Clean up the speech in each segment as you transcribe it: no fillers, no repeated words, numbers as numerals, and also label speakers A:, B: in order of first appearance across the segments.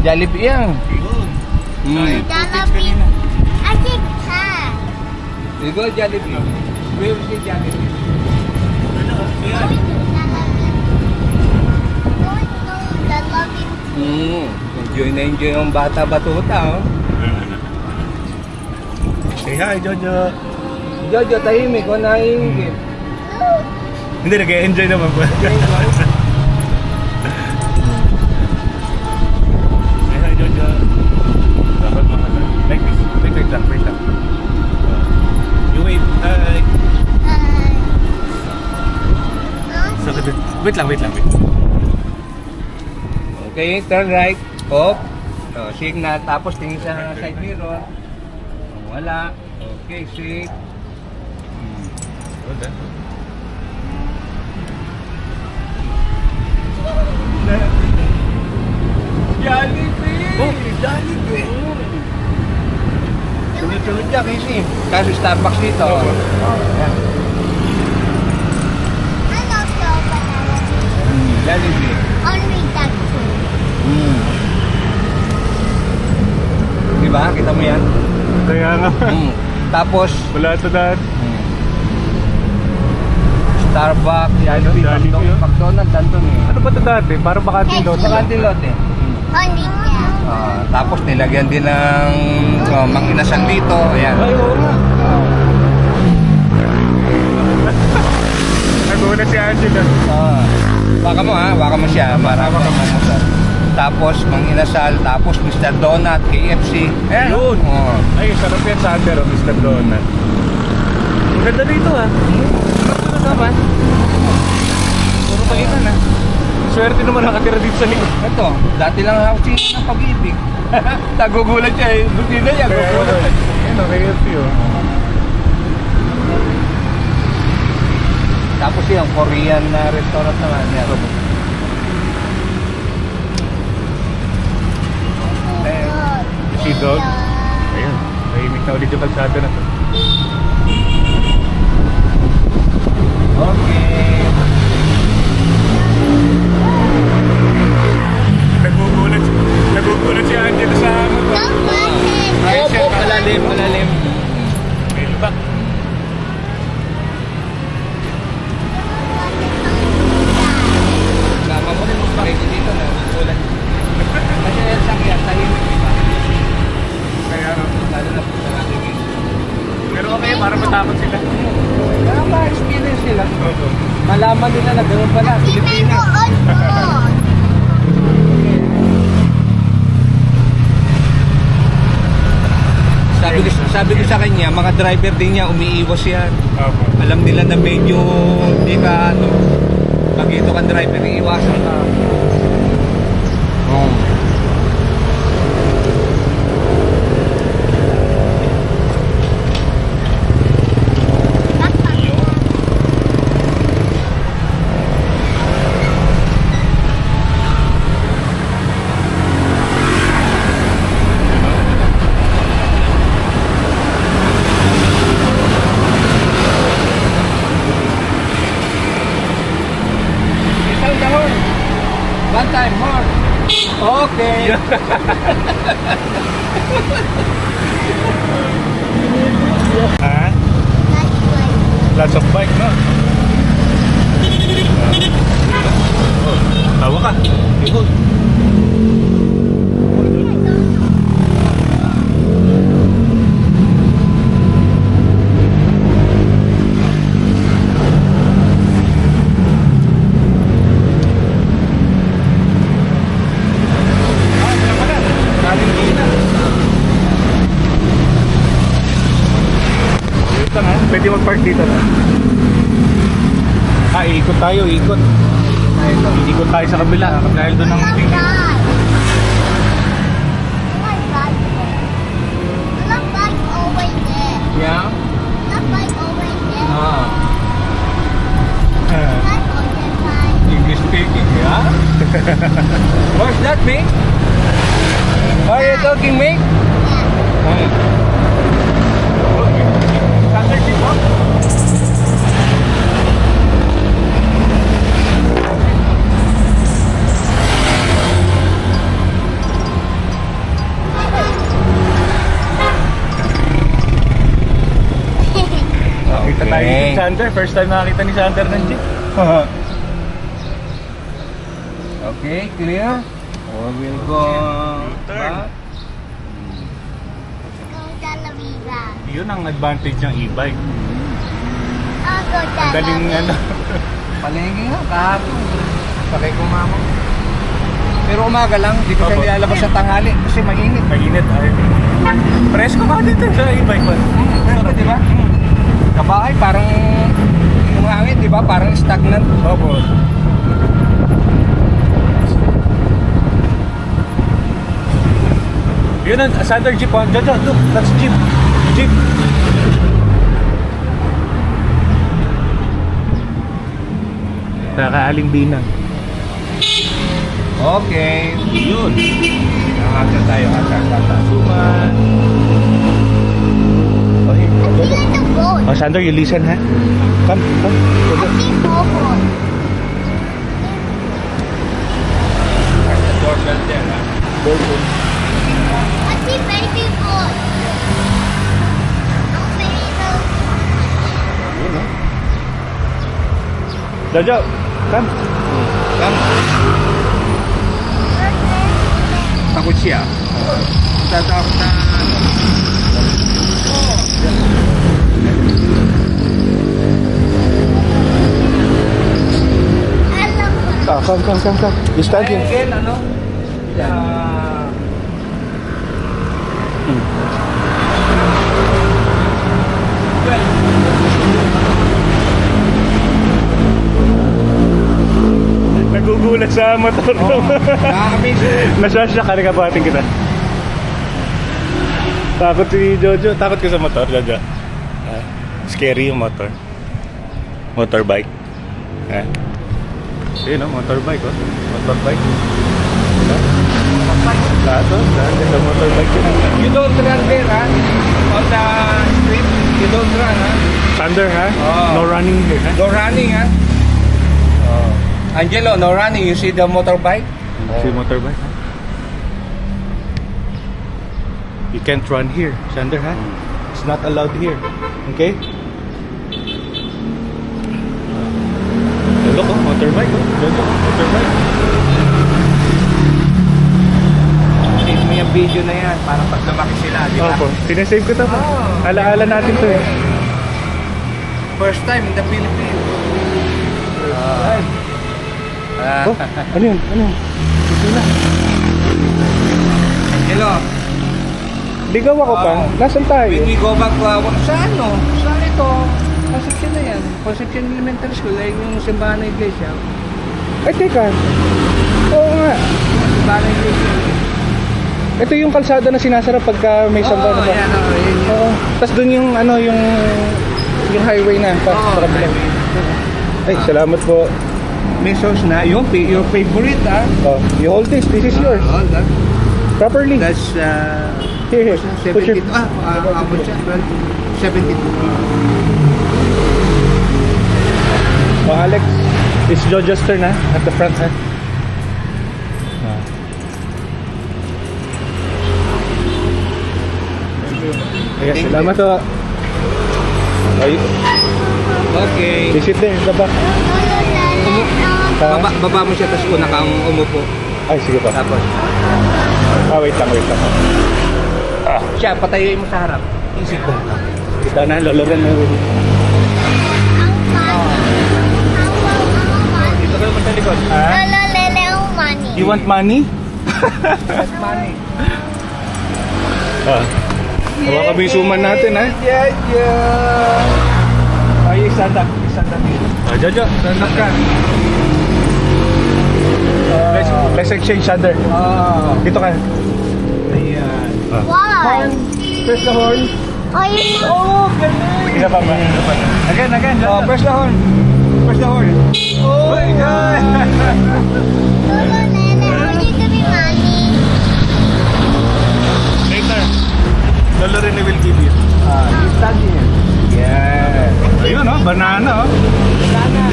A: Jollibee yan.
B: Jollibee. I think can.
A: You go Jollibee. We will see Jollibee. Enjoy na enjoy yung bata batuta, oh.
C: Say hi, Jojo.
A: Jojo, tahimik ko nahihingit.
C: Hindi, nag-enjoy naman po. Say hi, Jojo. Dapat mahal. Like this. Wait lang. You wait. Hi. So, wait lang.
A: Okay, turn right. Off. Oh, signal. Tapos tingin sa side mirror. Wala. Okay, shake.
C: Hold on.
A: Jollibee!
C: Oh, Jollibee!
A: Sunod-sunod niya kasi. Kaso Starbucks dito.
C: Opo.
A: Yan. Jollibee.
B: Only that two.
A: Diba? Kita mo yan?
C: Kaya nga.
A: Tapos,
C: Wala ito dahil.
A: Starbucks, Jollibee,
C: Jollibee, oh.
A: McDonald's, andun eh.
C: Ano ba ito dati? Parang bakanting lote.
A: Bakanting lote.
B: Only that.
A: Tapos nilagyan din ng mang-inasal dito. Ayan.
C: Ay, oo nga. Naguna si Angela.
A: Baka mo siya para makamusal. Tapos mang-inasal, tapos Mr. Donut, KFC. Ayan.
C: Yun.
A: Oh.
C: Ay, sarap yan sa Under, Mr. Donut. Ang ganda dito ha. Ano naman? Puro palitan ha. Swerte naman nakatira dito sa likod.
A: Ito, dati lang housing ng Pag-ibig. Nagugulat siya eh. Buti na yan. Gugulat.
C: Ayun, KFC oh.
A: Tapos yung Korean na restaurant naman. Yan.
C: Si Dog. Ayun, tahimik na ulit yung kalsada na to.
A: Okay.
C: Nagugulat si Angela sa amin.
A: Opo, malalim.
C: May lubak.
A: Sama mo rin magpakita dito na ulan. Kasi yan sakyan, tahimik, di ba?
C: Kaya
A: Lalo na po sa ating ito.
C: pero okay, parang matakot sila.
A: Kaya ma-experience sila. Malaman nila na gano'n pala, Pilipinas. Sabi ko sa kanya, mga driver din niya, umiiwas yan.
C: Opo.
A: Alam nila na medyo hindi ka, pag ito kang driver, iiwasan ka. One time more. Okay.
C: Ha? Lots of bike, no? Tawa ka. Ikot. Pwede mag-park dito na. Ikot tayo, ikot. Ikot tayo sa kabila dahil doon ang meeting.
A: Yeah? English speaking, yeah? What's that, mate? Are you talking, mate?
C: Sander. First time nakakita ni Sander ng jeep.
A: Okay, clear. We'll go back.
B: Go Talavera.
C: Yun ang advantage ng e-bike.
B: I'll go
C: Ang galing ano.
A: Palengke nga, kahapon. Sakay ko mama. Pero umaga lang, di ko siya
C: Opo.
A: nilalabas sa tanghali kasi mainit.
C: Mainit ay. Presko ka dito sa e-bike man.
A: Pero di ba? Kabahay, parang yung hangin, di ba? Parang stagnant.
C: Opo. Yun ang Sander jeep. Jojo, look, that's jeep. Jeep. Nakaaling binang.
A: Okay.
C: Yun.
A: Nakaka tayo, kaka.
C: Suman. Okay,
B: I see the boat.
C: Oh, Sander, you listen, ha? Come, come.
B: I see boat.
A: Doorbell din, ha?
B: I see baby boat. Oh, baby boat.
C: Yun, ha? Jojo, come.
A: Come. Takot siya. Tatakot na.
B: I love her.
C: Ah, come. You stand here.
A: Again, ano?
C: Nagugulat sa motor ko.
A: Nakakamiss.
C: Nasasya ka, nakabating kita. Takot si Jojo. Takot ka sa motor, Jojo. Ah, scary yung motor. Motorbike. Ah. Yun, no? Motorbike, oh. Motorbike. Lato, dahil sa motorbike yun.
A: You don't run there, ha? On the street, you don't run, ha?
C: Thunder, ha?
A: Oh.
C: No running here, ha?
A: No running, ha? Oh. Angelo, no running. You see the motorbike?
C: Si motorbike, ha? You can't run here, Sander, ha? It's not allowed here. Okay? Look, oh, motorbike, oh. Jojo, motorbike.
A: Save mo yung video na yan para pag lumaki sila, di ba?
C: Opo, sinasave ko to pa.
A: Oh.
C: Alaala natin to eh.
A: First time in the Philippines.
C: Oh, ano yun? Ano yun? Susuna.
A: Angelo,
C: Ligaw ako pa.
A: Oh.
C: Nasaan tayo?
A: when we go back, sa ano? Saan ito? Concepcion na yan. Concepcion Elementary School, like yung simbahan na iglesia.
C: Ay, teka. Oo nga.
A: Simbahan na iglesia.
C: Ito yung kalsada na sinasara pagka may samba na ba?
A: yan, yan.
C: Oo. Tapos dun yung ano, yung highway na. Sa kabila. Ay, salamat po.
A: May sauce na. Yung your favorite, ha?
C: Oh, you hold this. This is yours.
A: All that.
C: Properly.
A: That's,
C: Here. Put your...
A: 72. Abot siya. 72.
C: Oh, Alex. It's Jojo's turn, ha? At the front, ha? Yes, salamat po. Ay,
A: Okay.
C: visit there, sa back.
A: Baba mo siya, tapos una kang umupo.
C: Ay, sige pa.
A: Tapos,
C: Wait lang.
A: siya, patayuin mo sa harap. Isip ko.
C: Kita na, loloran na. Dito ka naman sa likod.
B: Money.
C: You want money?
A: That's money.
C: Hawa kami yung suman natin, ha?
A: Yeah. Ay, stand up dito.
C: Jojo,
A: Stand up ka.
C: let's exchange other. Dito ka.
A: Ayan.
B: Why?
A: Press the horn.
B: Are you?
A: Oh, galing.
C: Isa pa ba?
A: Again, Jojo. Press the horn. Press the horn. Oh my God.
B: Lolo, Nene, will you give me money?
C: Later. Lolo rin will give you.
A: You stand here. Yeah.
C: Ayun, oh. Banana, oh.
A: Sana.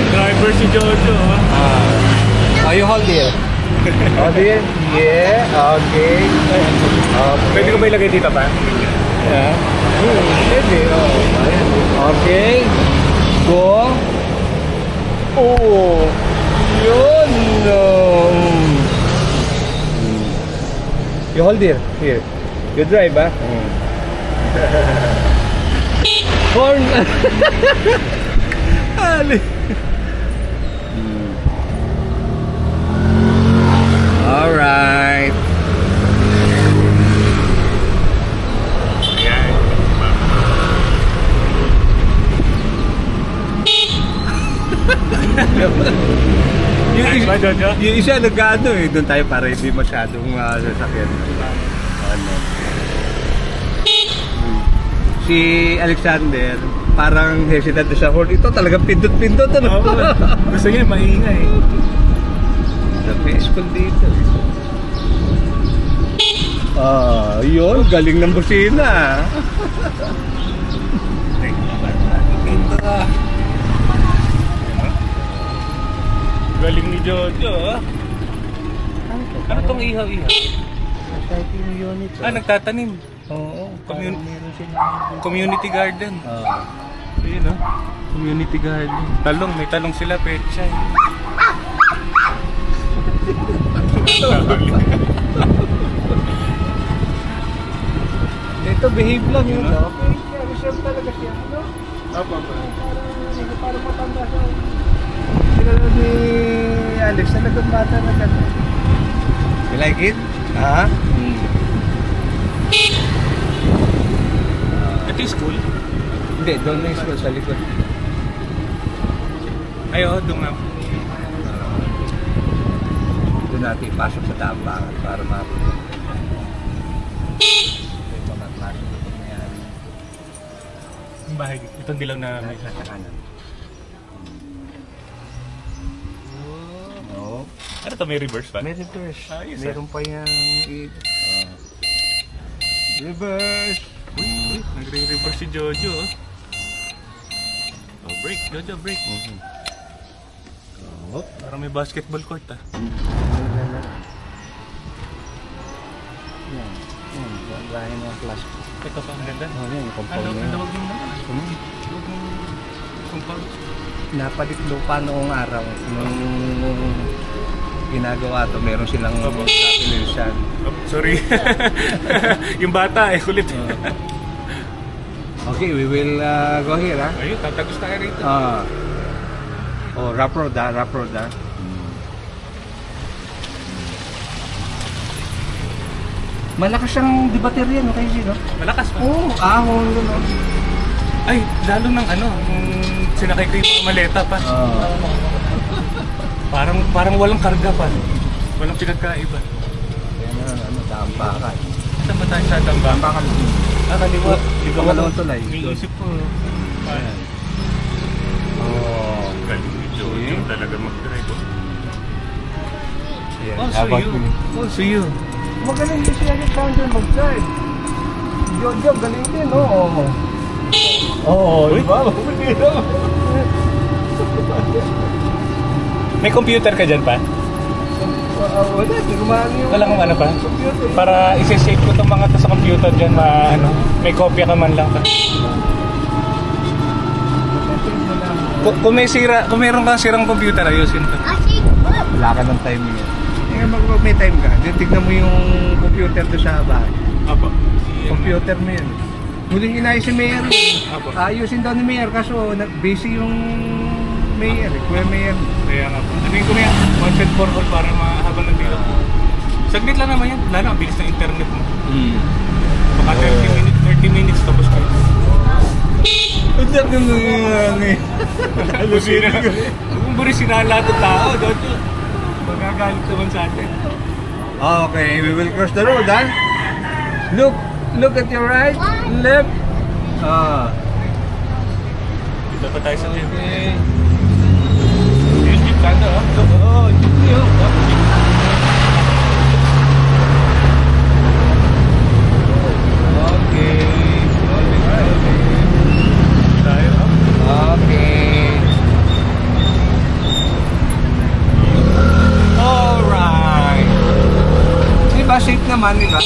C: Driver si Jojo, oh.
A: Oh, you hold here. Hold here. Yeah. Okay.
C: Pwede ko ba ilagay dito pa?
A: Yeah. Pwede, oh. Ayan. Okay. Go. Oh. Yun. You hold here. Here. You drive, ah. Horn. Ali. All right.
C: Nice ba, Jojo?
A: Yung isa nag-ano eh, doon tayo para hindi masyadong sasakyan. Ano. Si Alexander, parang hesitant na siya. Ito talagang pindot-pindot. Ano?
C: Oo. Gusto niya maingay.
A: The peaceful dito. Yun. Galing ng busina.
C: Galing ni Jojo, ah. Ano tong ihaw-ihaw?
A: Recycling unit.
C: Nagtatanim.
A: Oo.
C: Community garden. Ayun, no? Community garden. Talong, may talong sila, pecha.
A: Ito, behave lang yun. Okay, reserve talaga siya. Ano?
C: Apa.
A: Parang matanda siya. Sila ni Alex, talagang bata na ganda. You like it? Ha?
C: Ito yung school?
A: Hindi, doon na yung school sa likod.
C: Ay, oo, doon nga.
A: Doon natin ipasok sa tambangan para mapagod.
C: Yung bahay, itong dilaw na may
A: Sa kanan. Oo.
C: Ano to, may reverse pa?
A: May reverse.
C: Ayos,
A: Meron pa yan. Reverse.
C: Uy, nagre-reverse si Jojo, oh. Oh, break, Jojo, break.
A: Oh.
C: Parang may basketball court, ah.
A: Yan. Bahay ng plastic.
C: Ito pa, ang ganda.
A: Oh, yan. Yung compound
C: Ano,
A: na
C: ang
A: yan.
C: tawag din naman. Huwag mong compound.
A: Napalit lupa noong araw. Nung ginagawa to, meron silang
C: Opo.
A: kapilisan.
C: Oh, sorry. Yung bata, kulit.
A: Okay, we will go here, ha?
C: Ayun, tatagos tayo rito.
A: Rough road, ha? Rough road, ha? Malakas siyang debaterya, no? Kayo no?
C: Malakas pa.
A: Oo, ahon, no?
C: Ay, lalo ng ano, kung sinakay ko yung mga maleta pa. Parang walang karga pa. Walang pinagkaiba.
A: Yan na, tambakan.
C: Saan ba tayo sa Tambang?
A: Tambakan.
C: Kaliwa.
A: Pangalawang tulay.
C: Iniisip ko.
A: Ayan.
C: Galing ni Jojo
A: See?
C: talaga mag-drive.
A: Ayan.
C: Oh, so
A: Habang-
C: you. Oh, so you.
A: Magaling din si Alexander mag-drive. Jojo, galing din, no? Oo,
C: Uy.
A: di ba?
C: May computer ka dyan pa?
A: Wala, di gumana yung...
C: Wala kang ano pa?
A: computer.
C: Para isi-save ko itong mga to sa computer dyan, may kopya ka man lang. Kung meron kang sirang computer, ayusin ko.
B: Asik!
A: Wala ka ng time yun. Pag may time ka, tignan mo yung computer doon sa bahay.
C: Apo.
A: Computer mo yun. Huling inayos si Mayor.
C: Apo.
A: Ayusin daw ni Mayor kaso busy yung Mayor. Kuya Mayor.
C: Kaya nga po. Sabihin ko na yan, once and for all para mahabang nandito. Saglit lang naman yan. Lalo, ang bilis ng internet mo. Baka 30 minutes tapos ka.
A: Ang dami mo yung
C: Kung buri sinala ito tao, Jojo. Magagalit naman sa atin.
A: Okay, we will cross the road, ha? Look at your right, left.
C: Dito pa tayo sa jeep.
A: Okay.
C: Yung jeep kanda, oh.
A: Oh, yun. Okay.
C: Tayo, oh.
A: Okay. Alright. Di ba safe naman? naman, di ba?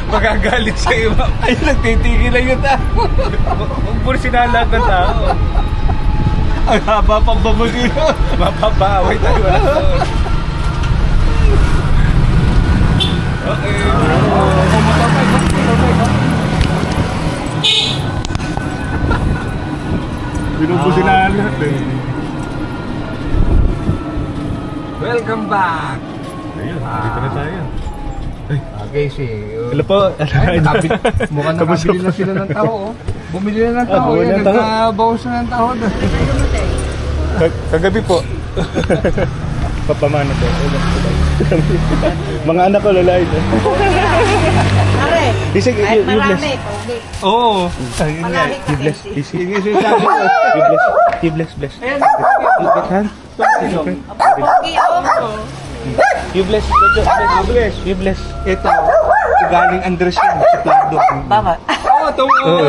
C: Magagalit sa iyo. Ay, nagtitigil lang yung tao. Huwag mo sinalag ng tao. Ang haba pang babusin. Mapapaaway tayo. Okay. Binubusin na lahat eh.
A: Welcome back!
C: Ayun, dito na tayo.
A: Okay, si...
C: Hello po.
A: Mukhang nakabili na sila ng tao, oh. Bumili na ng tao,
C: bumili
A: yan.
C: ng tao.
A: Nagkabawas na ng tao.
C: Kagabi po. Papamano po. Mga anak ko lalay.
D: Pare,
C: Isig,
D: kahit
C: you bless.
D: marami, pogi.
C: Oo.
D: Malaki ka
C: You bless.
D: kasi.
C: Isig. You bless. You bless. Bless. You bless. Han?
D: Pogi, oh.
C: You bless. You bless. You bless.
A: Ito, galing Andres yan, sa Plado.
D: Bakit?
A: Oo, ito.
C: Oo.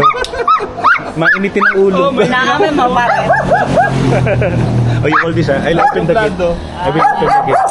C: Mainitin ang ulo.
D: Kailangan mo mapare.
C: Oh, you hold this, ha? I'll open the gate. I will open the gate.